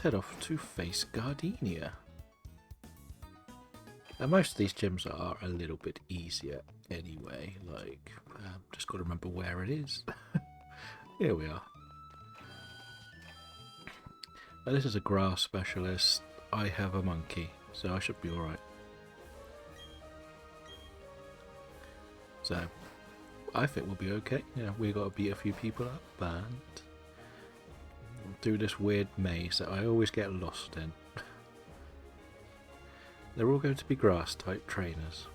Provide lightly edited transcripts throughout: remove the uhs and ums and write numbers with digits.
head off to face Gardenia. Now, most of these gyms are a little bit easier anyway, like, just got to remember where it is. Here we are. Now, this is a grass specialist. I have a monkey, so I should be alright. So, I think we'll be okay. Yeah, we got to beat a few people up and do this weird maze that I always get lost in. They're all going to be grass type trainers.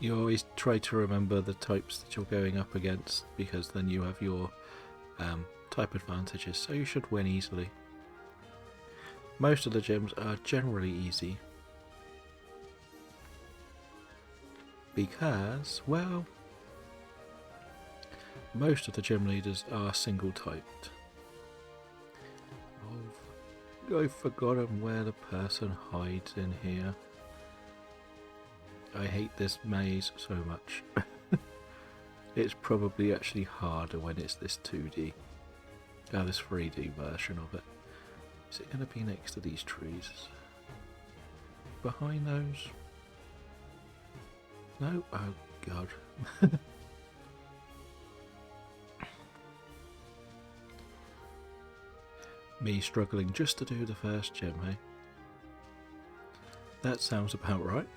You always try to remember the types that you're going up against, because then you have your type advantages, so you should win easily. Most of the gyms are generally easy because, well, most of the gym leaders are single typed. Oh, I've forgotten where the person hides in here. I hate this maze so much. It's probably actually harder when it's this 2D. Oh, this 3D version of it. Is it going to be next to these trees? Behind those? No? Oh, God. Me struggling just to do the first gym, hey? That sounds about right.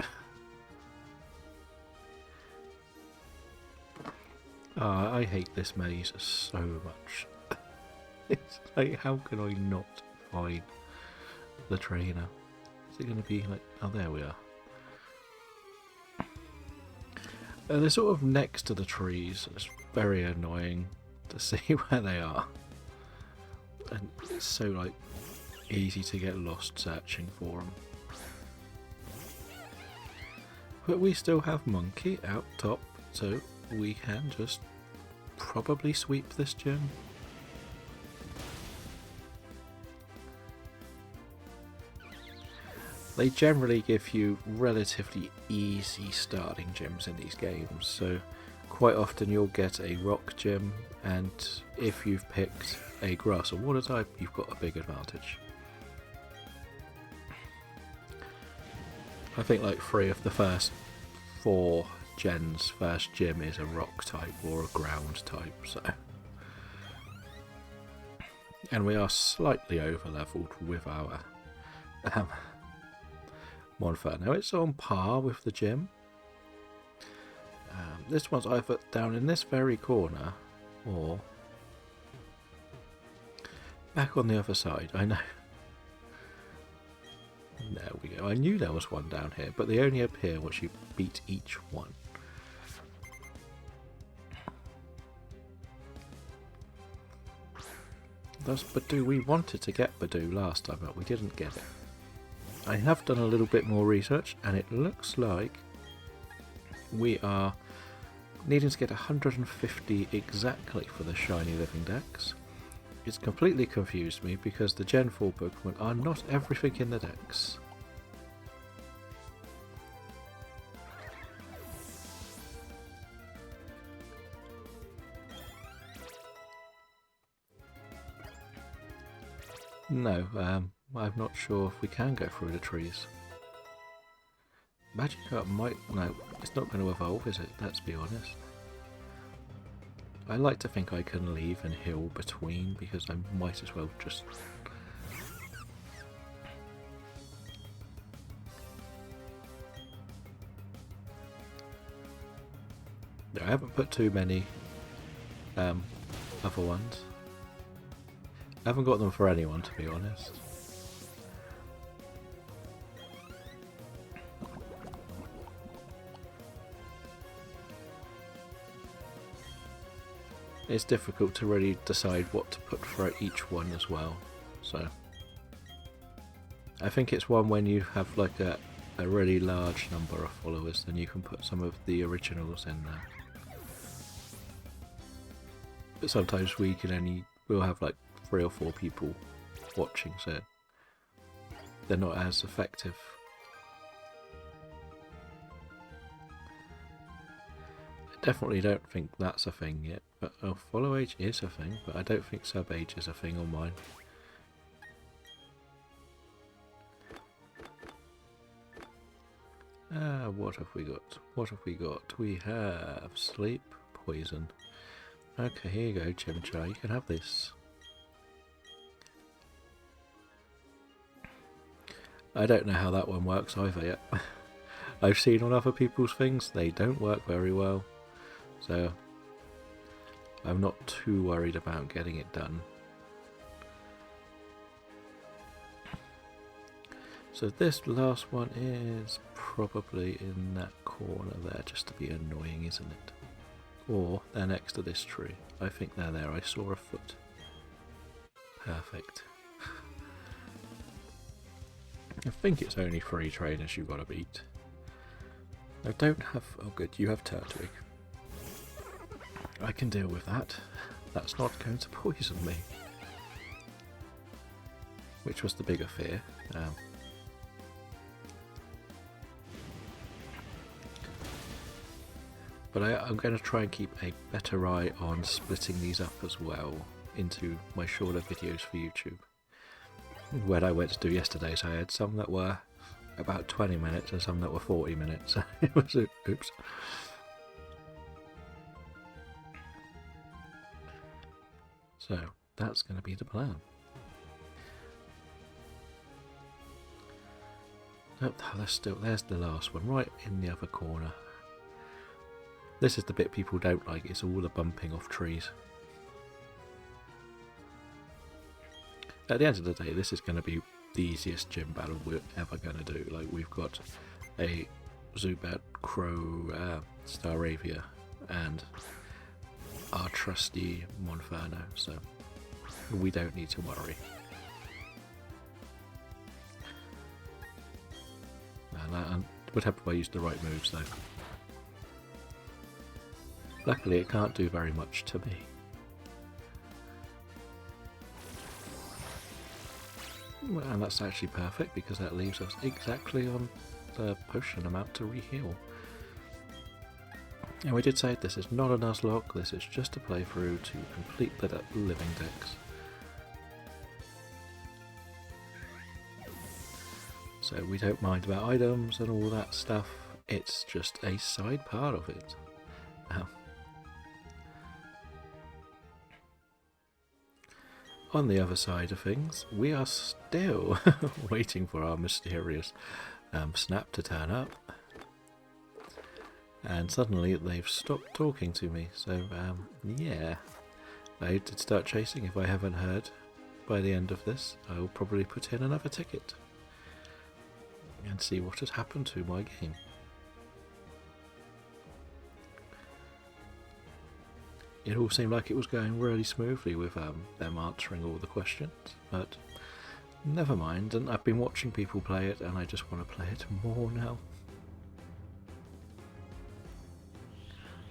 I hate this maze so much. It's like, how can I not find the trainer? Is it going to be like... Oh, there we are. They're sort of next to the trees. It's very annoying to see where they are. And it's so, like, easy to get lost searching for them. But we still have Monkey out top, so we can just probably sweep this gym. They generally give you relatively easy starting gyms in these games, so quite often you'll get a rock gym, and if you've picked a grass or water type, you've got a big advantage. I think like 3 of the first 4 gens first gym is a rock type or a ground type, so. And we are slightly over leveled with our Monfer. Now it's on par with the gym. This one's either down in this very corner or back on the other side. I know. There we go. I knew there was one down here, but they only appear once you beat each one. Thus, Badoo, we wanted to get Badoo last time, but we didn't get it. I have done a little bit more research, and it looks like we are needing to get 150 exactly for the Shiny Living Dex. It's completely confused me because the Gen 4 Pokemon are not everything in the Dex. No, I'm not sure if we can go through the trees. Magikarp might... No, it's not going to evolve, is it? Let's be honest. I like to think I can leave and heal between, because I might as well just... No, I haven't put too many other ones. I haven't got them for anyone, to be honest. It's difficult to really decide what to put for each one as well, so I think it's one when you have like a really large number of followers, then you can put some of the originals in there. But sometimes we'll have like 3 or 4 people watching, so they're not as effective. I definitely don't think that's a thing yet. But follow age is a thing, but I don't think sub age is a thing on mine. What have we got? What have we got? We have sleep, poison. Okay, here you go, Chimchar. You can have this. I don't know how that one works either yet. I've seen on other people's things, they don't work very well. So I'm not too worried about getting it done. So this last one is probably in that corner there, just to be annoying, isn't it? Or they're next to this tree. I think they're there. I saw a foot. Perfect. I think it's only 3 trainers you've got to beat. I don't have... Oh good, you have Turtwig. I can deal with that. That's not going to poison me. Which was the bigger fear. But I'm going to try and keep a better eye on splitting these up as well into my shorter videos for YouTube. When I went to do yesterday's, I had some that were about 20 minutes and some that were 40 minutes. It was oops. So that's going to be the plan. Oh, there's the last one right in the other corner. This is the bit people don't like, it's all the bumping off trees. At the end of the day, this is going to be the easiest gym battle we're ever going to do. Like, we've got a Zubat, Crow, Staravia, and our trusty Monferno, so we don't need to worry. And I would have to use the right moves though. Luckily it can't do very much to me. And that's actually perfect because that leaves us exactly on the potion amount to re-heal. And we did say this is not a Nuzlocke, this is just a playthrough to complete the living dex. So we don't mind about items and all that stuff, it's just a side part of it. On the other side of things, we are still waiting for our mysterious Snap to turn up. And suddenly they've stopped talking to me, so yeah. I did start chasing. If I haven't heard by the end of this, I'll probably put in another ticket and see what has happened to my game. It all seemed like it was going really smoothly with them answering all the questions, but never mind, and I've been watching people play it and I just want to play it more now.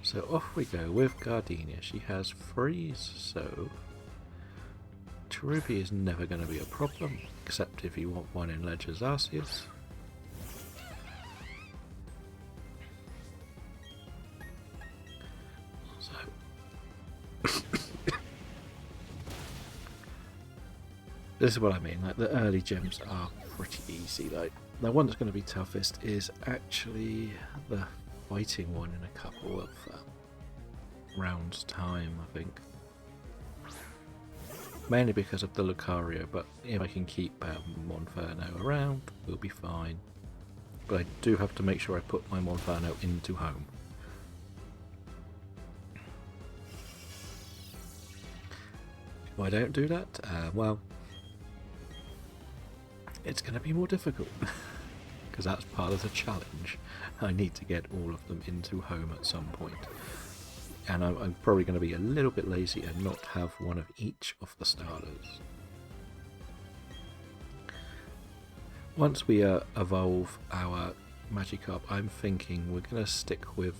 So off we go with Gardenia. She has freeze, so Cherubi is never going to be a problem, except if you want one in Ledger's Arceus. This is what I mean, like the early gyms are pretty easy. Like the one that's going to be toughest is actually the fighting one in a couple of rounds time, I think. Mainly because of the Lucario, but if I can keep Monferno around, we'll be fine. But I do have to make sure I put my Monferno into home. If I don't do that, well, it's going to be more difficult, because that's part of the challenge. I need to get all of them into home at some point. And I'm probably going to be a little bit lazy and not have one of each of the starters. Once we evolve our Magikarp, I'm thinking we're going to stick with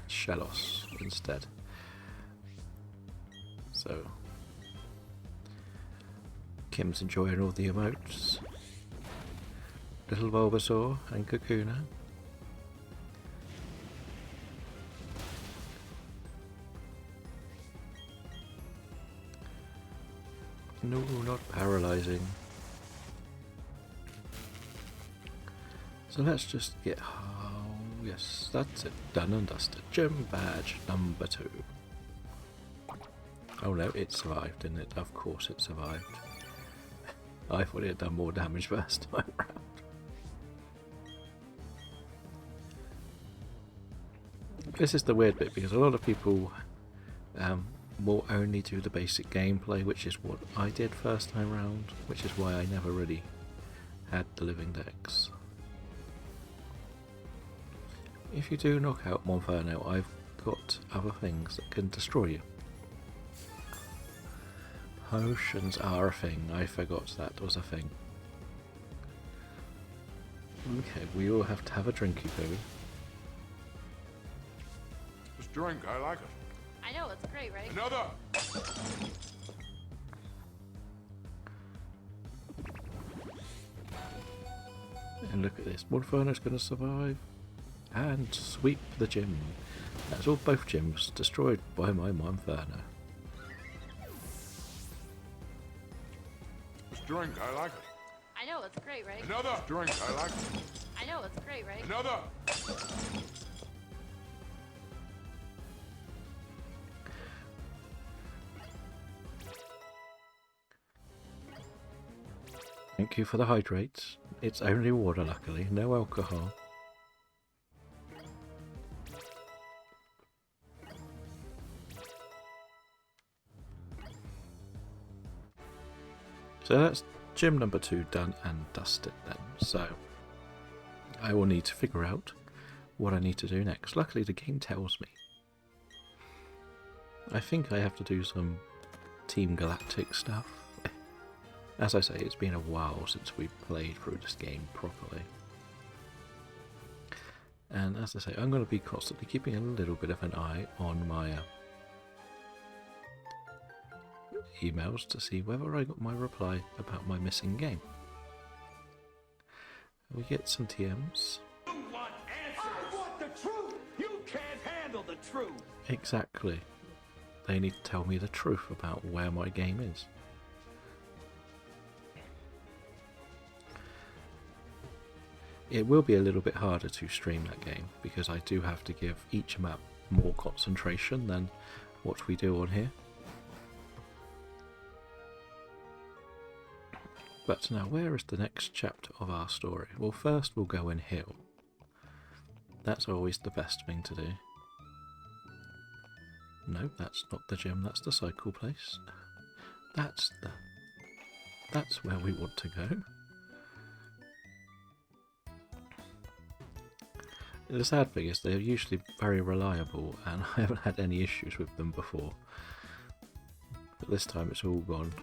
Shellos instead. So, Kim's enjoying all the emotes. Little Bulbasaur and Kakuna. No, not paralysing. So let's just get... Oh, yes, that's it. Done and dusted. Gym badge number 2. Oh no, it survived, didn't it? Of course it survived. I thought it had done more damage first time round. This is the weird bit, because a lot of people will only do the basic gameplay, which is what I did first time round, which is why I never really had the living dex. If you do knock out Monferno, I've got other things that can destroy you. Potions are a thing, I forgot that was a thing. Okay, we all have to have a drinky poo. This drink, I like it. I know, it's great, right? Another! And look at this, Monferno's going to survive. And sweep the gym. That's all, both gyms destroyed by my Monferno. This drink, I like it. I know, it's great, right? Another! This drink, I like it. I know, it's great, right? Another! Thank you for the hydrates. It's only water, luckily, no alcohol. So that's gym number 2 done and dusted then. So I will need to figure out what I need to do next. Luckily the game tells me. I think I have to do some Team Galactic stuff. As I say, it's been a while since we played through this game properly. And as I say, I'm going to be constantly keeping a little bit of an eye on my emails to see whether I got my reply about my missing game. We get some TMs. You want answers? I want the truth! You can't handle the truth! Exactly. They need to tell me the truth about where my game is. It will be a little bit harder to stream that game because I do have to give each map more concentration than what we do on here. But now, where is the next chapter of our story? Well, first we'll go in Hill. That's always the best thing to do. No, that's not the gym, that's the cycle place. That's where we want to go. The sad thing is they're usually very reliable and I haven't had any issues with them before. But this time it's all gone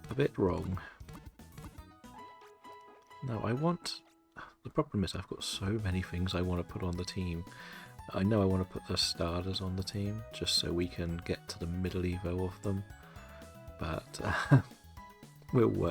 a bit wrong. No, the problem is I've got so many things I want to put on the team. I know I want to put the starters on the team just so we can get to the middle evo of them. But we'll work.